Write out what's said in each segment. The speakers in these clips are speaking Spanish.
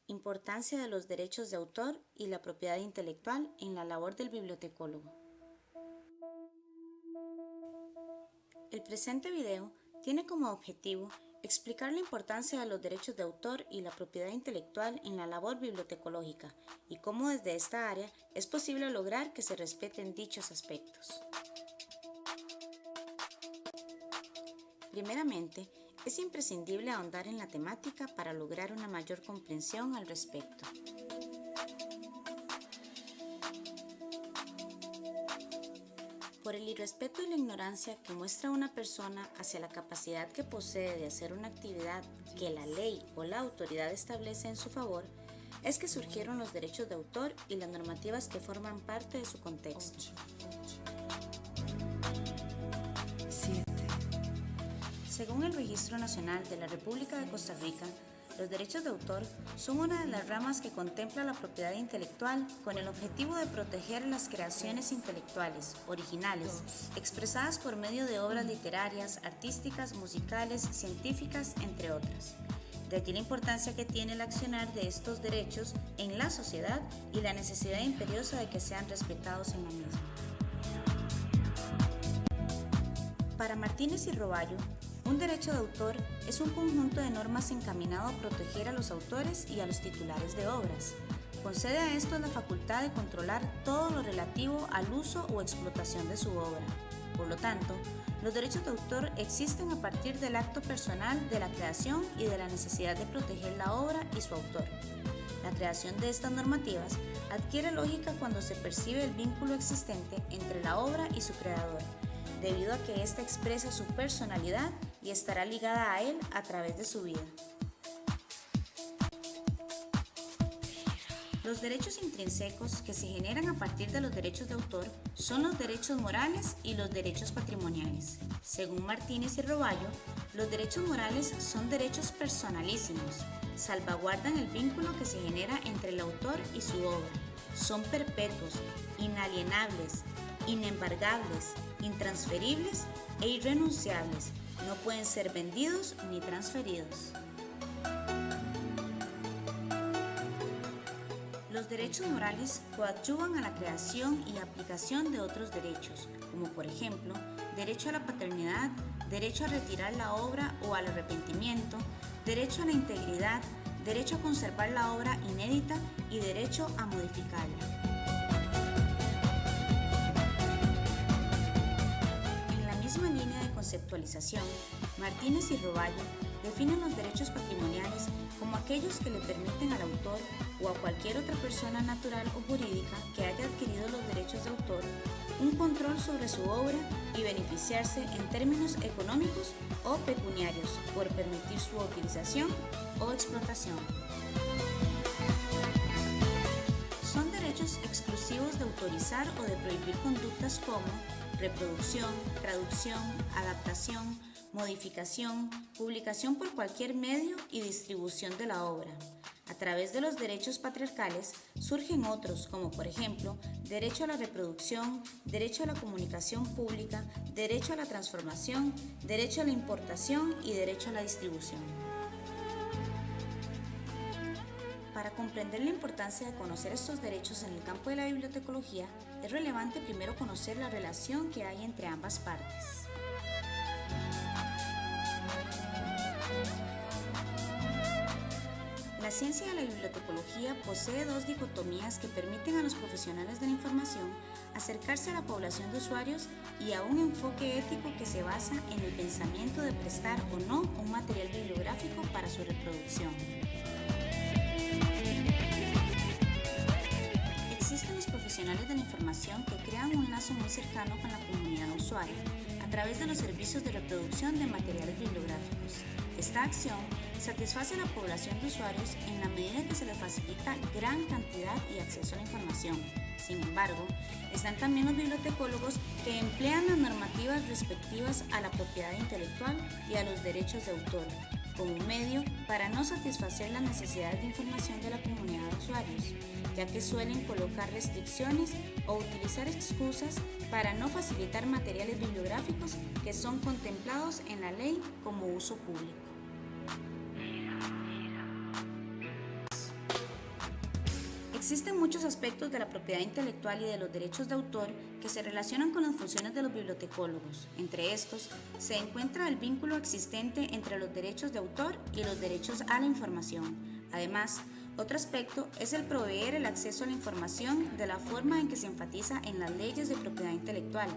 Importancia de los derechos de autor y la propiedad intelectual en la labor del bibliotecólogo. El presente video tiene como objetivo explicar la importancia de los derechos de autor y la propiedad intelectual en la labor bibliotecológica y cómo desde esta área es posible lograr que se respeten dichos aspectos. Primeramente, es imprescindible ahondar en la temática para lograr una mayor comprensión al respecto. Por el irrespeto y la ignorancia que muestra una persona hacia la capacidad que posee de hacer una actividad que la ley o la autoridad establece en su favor, es que surgieron los derechos de autor y las normativas que forman parte de su contexto. Según el Registro Nacional de la República de Costa Rica, los derechos de autor son una de las ramas que contempla la propiedad intelectual con el objetivo de proteger las creaciones intelectuales, originales, expresadas por medio de obras literarias, artísticas, musicales, científicas, entre otras. De aquí la importancia que tiene el accionar de estos derechos en la sociedad y la necesidad imperiosa de que sean respetados en la misma. Para Martínez y Roballo, un derecho de autor es un conjunto de normas encaminado a proteger a los autores y a los titulares de obras. Concede a estos la facultad de controlar todo lo relativo al uso o explotación de su obra. Por lo tanto, los derechos de autor existen a partir del acto personal de la creación y de la necesidad de proteger la obra y su autor. La creación de estas normativas adquiere lógica cuando se percibe el vínculo existente entre la obra y su creador, debido a que ésta expresa su personalidad y estará ligada a él a través de su vida. Los derechos intrínsecos que se generan a partir de los derechos de autor son los derechos morales y los derechos patrimoniales. Según Martínez y Roballo, los derechos morales son derechos personalísimos, salvaguardan el vínculo que se genera entre el autor y su obra, son perpetuos, inalienables, inembargables, intransferibles e irrenunciables, no pueden ser vendidos ni transferidos. Los derechos morales coadyuvan a la creación y aplicación de otros derechos, como por ejemplo, derecho a la paternidad, derecho a retirar la obra o al arrepentimiento, derecho a la integridad, derecho a conservar la obra inédita y derecho a modificarla. En la misma línea de conceptualización, Martínez y Roballo definen los derechos patrimoniales como aquellos que le permiten al autor o a cualquier otra persona natural o jurídica que haya adquirido los derechos de autor un control sobre su obra y beneficiarse en términos económicos o pecuniarios por permitir su utilización o explotación. Son derechos exclusivos de autorizar o de prohibir conductas como reproducción, traducción, adaptación, modificación, publicación por cualquier medio y distribución de la obra. A través de los derechos patriarcales surgen otros como por ejemplo derecho a la reproducción, derecho a la comunicación pública, derecho a la transformación, derecho a la importación y derecho a la distribución. Para comprender la importancia de conocer estos derechos en el campo de la bibliotecología, es relevante primero conocer la relación que hay entre ambas partes. La ciencia de la bibliotecología posee dos dicotomías que permiten a los profesionales de la información acercarse a la población de usuarios y a un enfoque ético que se basa en el pensamiento de prestar o no un material bibliográfico para su reproducción. Existen los profesionales de la información que crean un lazo muy cercano con la comunidad usuaria a través de los servicios de reproducción de materiales bibliográficos. Esta acción satisface a la población de usuarios en la medida que se les facilita gran cantidad y acceso a la información. Sin embargo, están también los bibliotecólogos que emplean las normativas respectivas a la propiedad intelectual y a los derechos de autor como un medio para no satisfacer las necesidades de información de la comunidad de usuarios, ya que suelen colocar restricciones o utilizar excusas para no facilitar materiales bibliográficos que son contemplados en la ley como uso público. Existen muchos aspectos de la propiedad intelectual y de los derechos de autor que se relacionan con las funciones de los bibliotecólogos. Entre estos, se encuentra el vínculo existente entre los derechos de autor y los derechos a la información. Además, otro aspecto es el proveer el acceso a la información de la forma en que se enfatiza en las leyes de propiedad intelectual,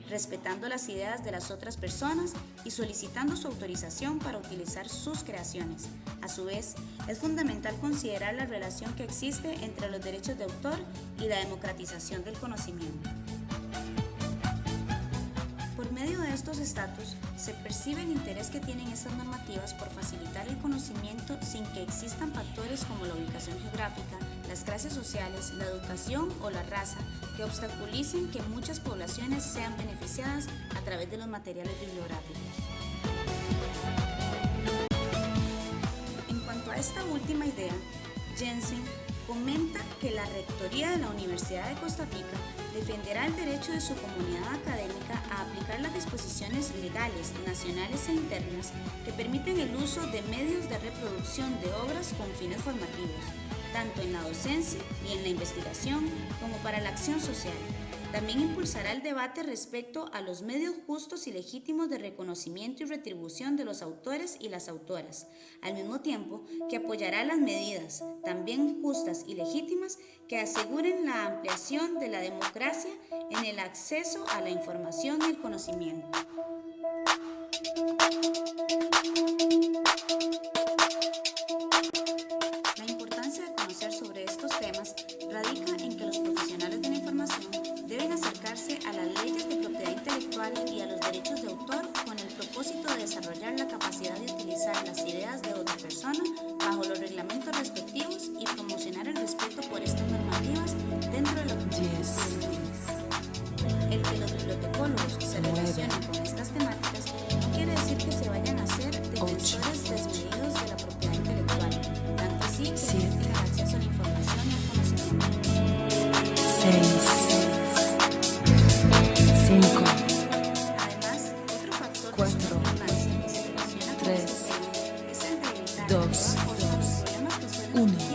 respetando las ideas de las otras personas y solicitando su autorización para utilizar sus creaciones. A su vez, es fundamental considerar la relación que existe entre los derechos de autor y la democratización del conocimiento. Por medio de estos estatus, se percibe el interés que tienen estas normativas por facilitar el conocimiento sin que existan factores como la ubicación geográfica, las clases sociales, la educación o la raza que obstaculicen que muchas poblaciones sean beneficiadas a través de los materiales bibliográficos. En cuanto a esta última idea, Jensen comenta que la Rectoría de la Universidad de Costa Rica defenderá el derecho de su comunidad académica a aplicar las disposiciones legales, nacionales e internas que permiten el uso de medios de reproducción de obras con fines formativos, tanto en la docencia y en la investigación como para la acción social. También impulsará el debate respecto a los medios justos y legítimos de reconocimiento y retribución de los autores y las autoras, al mismo tiempo que apoyará las medidas, también justas y legítimas, que aseguren la ampliación de la democracia en el acceso a la información y el conocimiento. La importancia de conocer sobre estos temas radica en que los profesionales de la información deben acercarse a las leyes de propiedad intelectual y a los derechos de autor con el propósito de desarrollar la capacidad de utilizar las ideas de otra persona bajo los reglamentos respectivos y promocionar el respeto por estas normativas dentro de la comunidad. El que los bibliotecólogos se relacionen con estas temáticas no quiere decir que se vayan a ser defensores desmedidos de la propiedad intelectual, tanto así que necesitan acceso a la información y al conocimiento. 5, Además, otro factor 4, de importancia que se relaciona con 3, este tema es el de evitar 2, los problemas que suelen 1. surgir